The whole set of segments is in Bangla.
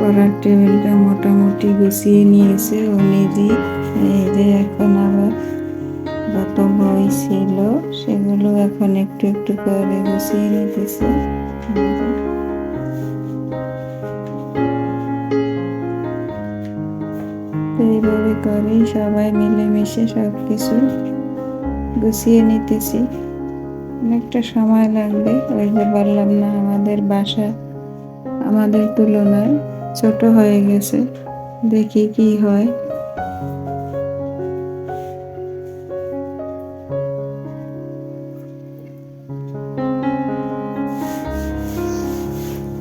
পড়ার টেবিলটা মোটামুটি গুছিয়ে নিয়েছে ও নিজেই। এই যে এখন আবার যত বই ছিল সেগুলো এখন একটু একটু করে গুছিয়ে নিতেছে। তো এইভাবে করেই সবাই মিলেমিশে সবকিছু গুছিয়ে নিতেছি। অনেকটা সময় লাগবে, ওই যে বললাম না আমাদের বাসা আমাদের তুলনায় ছোট হয়ে গেছে, দেখি কি হয়।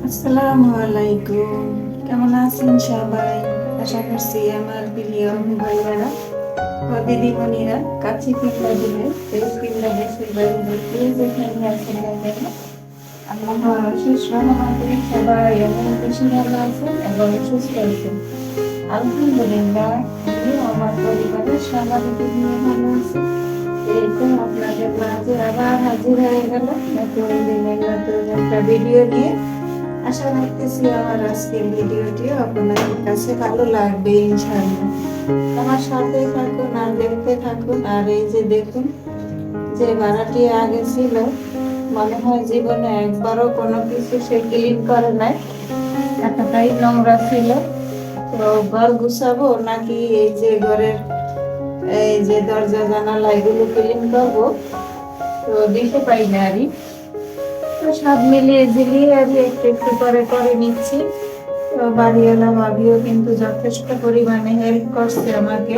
আসসালামু আলাইকুম, কেমন আছেন সবাই? আশা করছি আমার প্রিয় ভাইরা ও দিদিমণিরা কাছে কিংবা দূরে, দেশ কিংবা দেশের বাইরে যেখানে আছেন না কেন, আল্লাহর অশেষ রহমতে সবাই অনেক বেশি ভালো আছেন এবং সুস্থ আছেন। আলহামদুলিল্লাহ, আমিও আমার পরিবারের সবাইকে নিয়ে ভালো আছি। এই তো আপনাদের মাঝে আবার হাজির হয়ে গেল নতুন দিনের নতুন একটা ভিডিও নিয়ে। আশা রাখতেছি আমার আজকের ভিডিওটিও আপনাদের কাছে ভালো লাগবে ইনশাআল্লাহ। আমার সাথে থাকুন আর দেখতে থাকুন। আর এই যে দেখুন, যে ভাড়াটি আগে ছিল, মনে হয় জীবনে একবারও কোনো কিছু সে ক্লিন করে নাই, এতটাই নোংরা ছিল। তো ঘর গুছাবো নাকি এই যে ঘরের এই যে দরজা জানালা এগুলো ক্লিন করবো, তো দিতে পাই না আরই। তো সব মিলিয়ে ঝিলিয়ে আমি একটু একটু করে করে নিচ্ছি। তো বাড়িওয়ালা ভাবিও কিন্তু যথেষ্ট পরিমাণে হেল্প করছে আমাকে।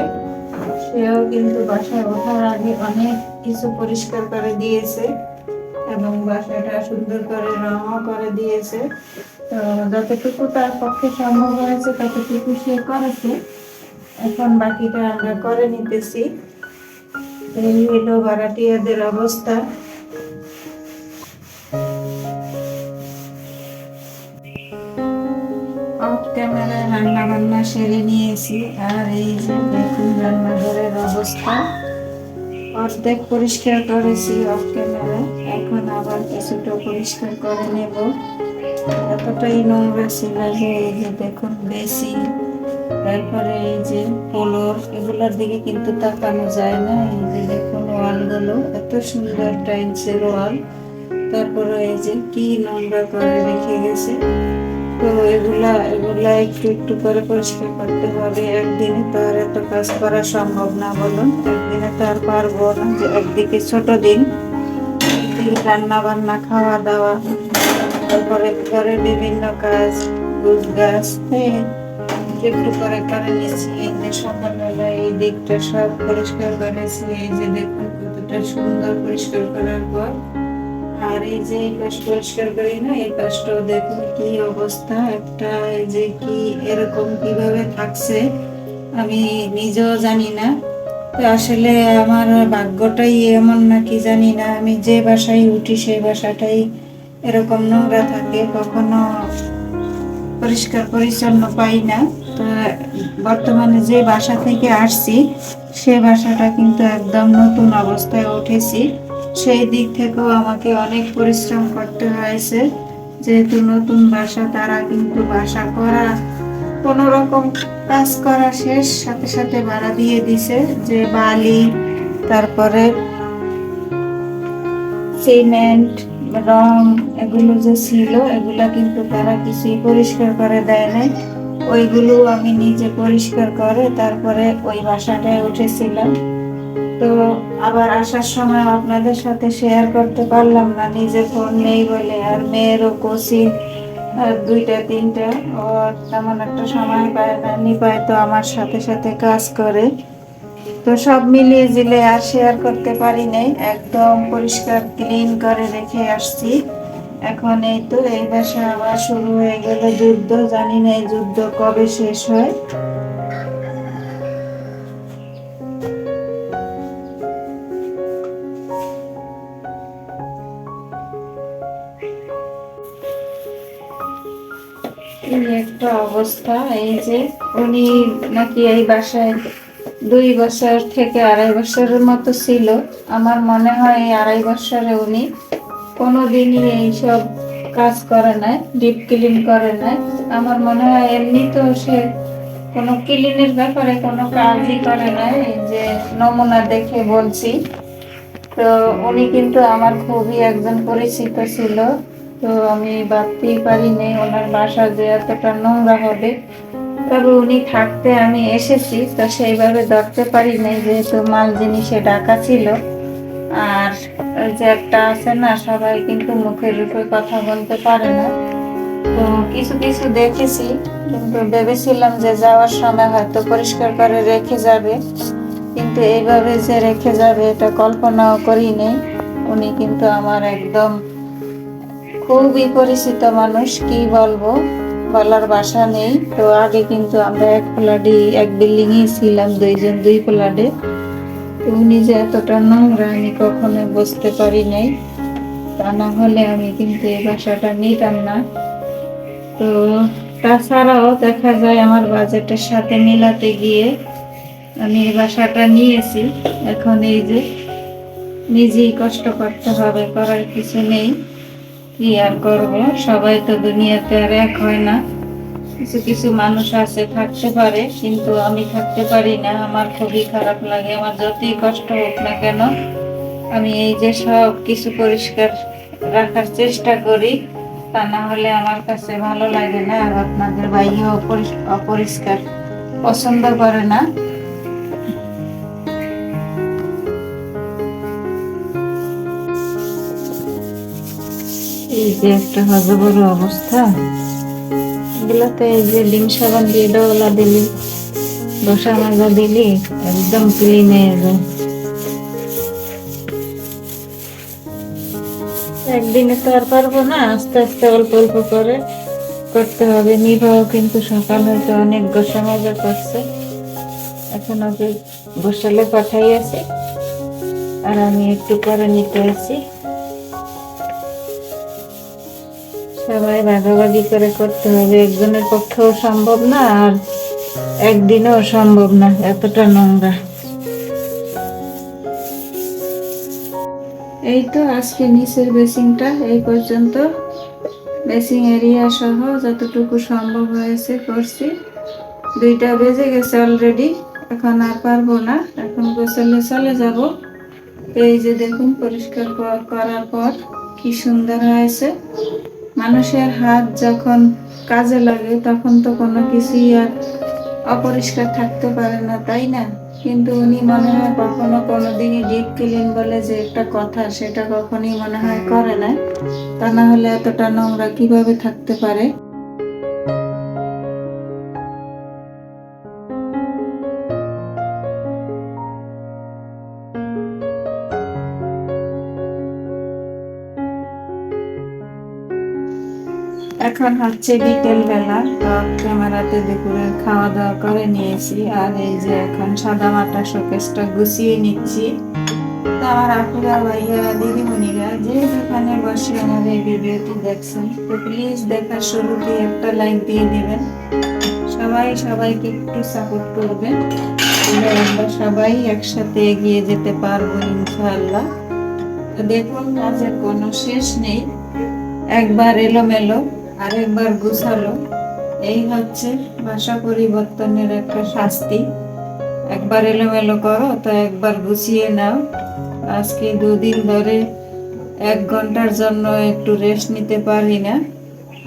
সেও কিন্তু বাসায় ওঠার আগে অনেক কিছু পরিষ্কার করে দিয়েছে এবং বাসাটা সুন্দর করে রঙও করে দিয়েছে। তো যতটুকু তার পক্ষে সম্ভব হয়েছে ততটুকু সে করেছে। এখন বাকিটা আমরা করে নিতেছি। এই হলো ভাড়াটিয়াদের অবস্থা। অফ ক্যামেরায় রান্না বান্না সেরে নিয়েছি। আর এই যে দেখুন রান্নাঘরের অবস্থা, অর্ধেক পরিষ্কার করেছি অফ ক্যামেরায়, এখন আবার কিছুটা পরিষ্কার করে নেব। এতটাই নোংরা ছিল যে এই যে দেখুন বেসিন, তারপরে এই যে পোলর, এগুলোর দিকে কিন্তু তাকানো যায় না। এই যে দেখুন ওয়ালগুলো, এত সুন্দর টাইলসের ওয়াল, তারপরে এই যে কি নোংরা করে রেখে গেছে। তো এগুলা এগুলা একটু একটু করে পরিষ্কার করতে হবে। একদিনে তো আর এত কাজ করা সম্ভব না, বলুন? একদিনে তো আর পারবো না। যে একদিকে ছোট দিন, একদিকে রান্না বান্না, খাওয়া দাওয়া, তারপরে ঘরের বিভিন্ন কাজ, গোছ গাছ, একটু করে করে নিচ্ছি। এই যে সকালবেলা এই দিকটা সব পরিষ্কার করেছি, এই যে দেখুন কতটা সুন্দর পরিষ্কার করার পর। আর এই যে এই পাশ পরিষ্কার করি না, এই পাশটাও দেখুন কি অবস্থা, একটা এই যে কি এরকম কিভাবে থাকছে আমি নিজেও জানি না। তো আসলে আমার ভাগ্যটাই এমন নাকি জানি না, আমি যে বাসায় উঠি সেই বাসাটাই এরকম নোংরা থাকে, কখনো পরিষ্কার পরিচ্ছন্ন পাই না। তো বর্তমানে যে বাসা থেকে আসছি সে বাসাটা কিন্তু একদম নতুন অবস্থায় উঠেছি। সেই দিক থেকেও আমাকে অনেক পরিশ্রম করতে হয়েছে, যেহেতু নতুন বাসা। তারা কিন্তু বাসা করা কোনো রকম কাজ করা শেষ সাথে সাথে ভাড়া দিয়ে দিছে, যে বালি, তারপরে সিমেন্ট, রং, এগুলো যে ছিল এগুলা কিন্তু তারা কিছুই পরিষ্কার করে দেয় নাই। ওইগুলো আমি নিজে পরিষ্কার করে তারপরে ওই বাসাটায় উঠেছিলাম। তো আবার আসার সময় আপনাদের সাথে শেয়ার করতে পারলাম না, নিজে ফোন নেই বলে। আর মেয়েরও কোচিং দুইটা তিনটা, ও তেমন একটা সময় পায় না, নিপায় তো আমার সাথে সাথে কাজ করে। তো সব মিলিয়ে জিলে আর শেয়ার করতে পারি নাই, একদম পরিষ্কার ক্লিন করে রেখে আসছি। এখন এই তো এই বাসা আবার শুরু হয়ে গেল যুদ্ধ, জানি না এই যুদ্ধ কবে শেষ হয়। এই একটা অবস্থা। এই যে উনি নাকি এই বাসায় 2 বছর থেকে 2.5 বছরের মতো ছিল। আমার মনে হয় এই 2.5 বছরে উনি কোনোদিনই এইসব কাজ করে নাই, ডিপ ক্লিন করে নাই। আমার মনে হয় এমনি তো সে কোনো ক্লিনের ব্যাপারে কোনো কাজই করে নাই। এই যে নমুনা দেখে বলছি, তো উনি কিন্তু আমার খুবই একজন পরিচিত ছিল। তো আমি ভাবতেই পারিনি ওনার বাসা যে এতটা নোংরা হবে। তবে উনি থাকতে আমি এসেছি, তো সেইভাবে ধরতে পারি নাই যেহেতু মাল জিনিসে ঢাকা ছিল। আর ওই যে একটা আছে না, সবাই কিন্তু মুখের রূপে কথা বলতে পারে না। তো কিছু কিছু দেখেছি, কিন্তু ভেবেছিলাম যে যাওয়ার সময় হয়তো পরিষ্কার করে রেখে যাবে, কিন্তু এইভাবে যে রেখে যাবে এটা কল্পনাও করিনি। উনি কিন্তু আমার একদম খুবই পরিচিত মানুষ, কি বলবো, বলার ভাষা নেই। তো আগে কিন্তু আমরা এক ফ্ল্যাটে এক বিল্ডিং এ ছিলাম, দুইজন দুই ফ্ল্যাটে। তো উনি যে এতটা নোংরা আমি কখনো বুঝতে পারি নাই। তা না হলে আমি কিন্তু এই বাসাটা নিতাম না। তো তাছাড়াও দেখা যায় আমার বাজেটের সাথে মিলাতে গিয়ে আমি এই বাসাটা নিয়েছি। এখন এই যে নিজেই কষ্ট করতে হবে, করার কিছু নেই, কি আর করবো। সবাই তো দুনিয়াতে আর এক হয় না, কিছু কিছু মানুষ আছে থাকতে পারে, কিন্তু আমি থাকতে পারি না। আমার খুবই খারাপ লাগে, আমার যতই কষ্ট হোক না কেন আমি এই যে সব কিছু পরিষ্কার রাখার চেষ্টা করি, তা না হলে আমার কাছে ভালো লাগে না। আর আপনাদের ভাইও অপরিষ্কার পছন্দ করে না। এই যে একটা হজবর অবস্থা, এগুলাতে এই যে লিম সাবান দিয়ে ডলা দিলি, বসা মাজা দিলি, একদম ক্লিন হয়ে যায়। একদিনে তো আর পারবো না, আস্তে আস্তে অল্প অল্প করে করতে হবে। নিভাও কিন্তু সকাল হয়তো অনেক গোসা মাজা করছে, এখন ওকে গোসালে পাঠাই আছে, আর আমি একটু করে নিতে আছি। সবাই ভাগাভাগি করে করতে হবে, একজনের পক্ষেও সম্ভব না, আর একদিনেও সম্ভব না, এতটা নোংরা। এই তো আজকে নিচের বেসিংটা এই পর্যন্ত, বেসিং এরিয়া সহ যতটুকু সম্ভব হয়েছে করছি। 2টা বেজে গেছে অলরেডি, এখন আর পারবো না, এখন গোসলে চলে যাব। এই যে দেখুন পরিষ্কার করার পর কি সুন্দর হয়েছে। মানুষের হাত যখন কাজে লাগে তখন তো কোনো কিছুই আর অপরিষ্কার থাকতে পারে না, তাই না? কিন্তু উনি মনে হয় কখনো কোনোদিনই ডিপ ক্লিন বলে যে একটা কথা, সেটা কখনই মনে হয় করে না। তা না হলে এতটা নোংরা কিভাবে থাকতে পারে? এখন হচ্ছে বিকেল বেলা, তো ক্যামেরাতে দুপুরের খাওয়া দাওয়া করে নিয়েছি। আর এই যে এখন সাদা মাটা শোকেসটা গুছিয়ে নিচ্ছি। তো আমার আপুরা, ভাইয়ারা, দিদিমণিরা যে যেখানে বসে আমার এই ভিডিওটি দেখছেন, তো প্লিজ দেখার শুরুতে একটা লাইক দিয়ে দিবেন। সবাই সবাইকে একটু সাপোর্ট করবেন, আমরা সবাই একসাথে এগিয়ে যেতে পারবো ইনশাআল্লাহ। তো দেখুন কাজের কোনো শেষ নেই, একবার এলোমেলো আরেকবার গুছালো, এই হচ্ছে ভাষা পরিবর্তনের একটা শাস্তি। একবার এলোমেলো করো তো একবার গুছিয়ে নাও। আজকে 2 দিন ধরে 1 ঘন্টার জন্য একটু রেস্ট নিতে পারি না,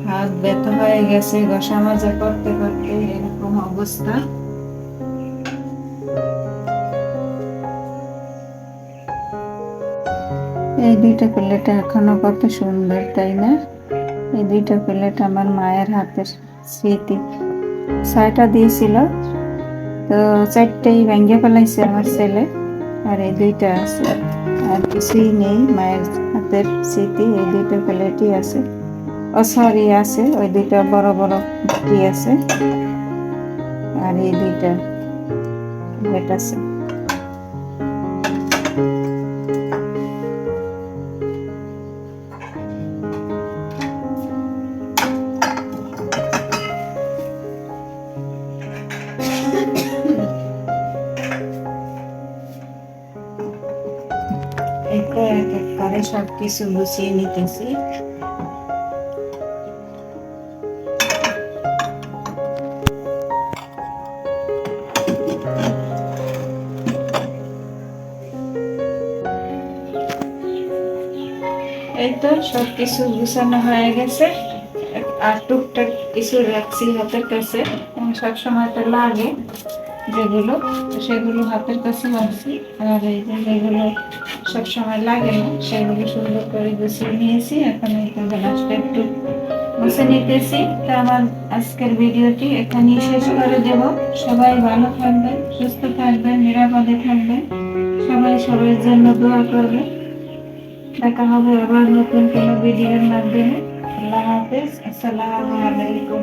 হাত ব্যথা হয়ে গেছে ঘষা মাজা করতে করতে, এরকম অবস্থা। এই 2টা প্লেট এখনো কত সুন্দর, তাই না? এই 2টা প্লেট আমার মায়ের হাতের স্মৃতি। 6টা দিয়েছিল, তো 4টেই ভেঙে ফেলাইছে আমার ছেলে, আর এই 2টা আছে। আর কিছুই নেই, মায়ের হাতের স্মৃতি এই 2টা প্লেটই আছে। ও সরি, আছে ওই 2টা বড় বড় বাটি আছে, আর এই 2টা প্লেট আছে। এক এক করে সবকিছু গুছিয়ে নিতেছি। এই তো সব কিছু গুছানো হয়ে গেছে, আর টুকটাক কিছু রাখছি হাতের কাছে, সব সময় তো লাগে যেগুলো, তো সেগুলো হাতের কাছে রাখছি। আর এই যে যেগুলো সব সময় লাগে না সেগুলো সুন্দর করে গুছিয়ে নিয়েছি। এখন এই তো গ্লাসটা একটু মুছে নিতেছি। তো আমার আজকের ভিডিওটি এখানেই শেষ করে দেব। সবাই ভালো থাকবেন, সুস্থ থাকবেন, নিরাপদে থাকবেন। সবাই সবার জন্য দোয়া করবেন। দেখা হবে আবার নতুন কোনো ভিডিওর মাধ্যমে। আল্লাহ হাফেজ, আসসালামু আলাইকুম।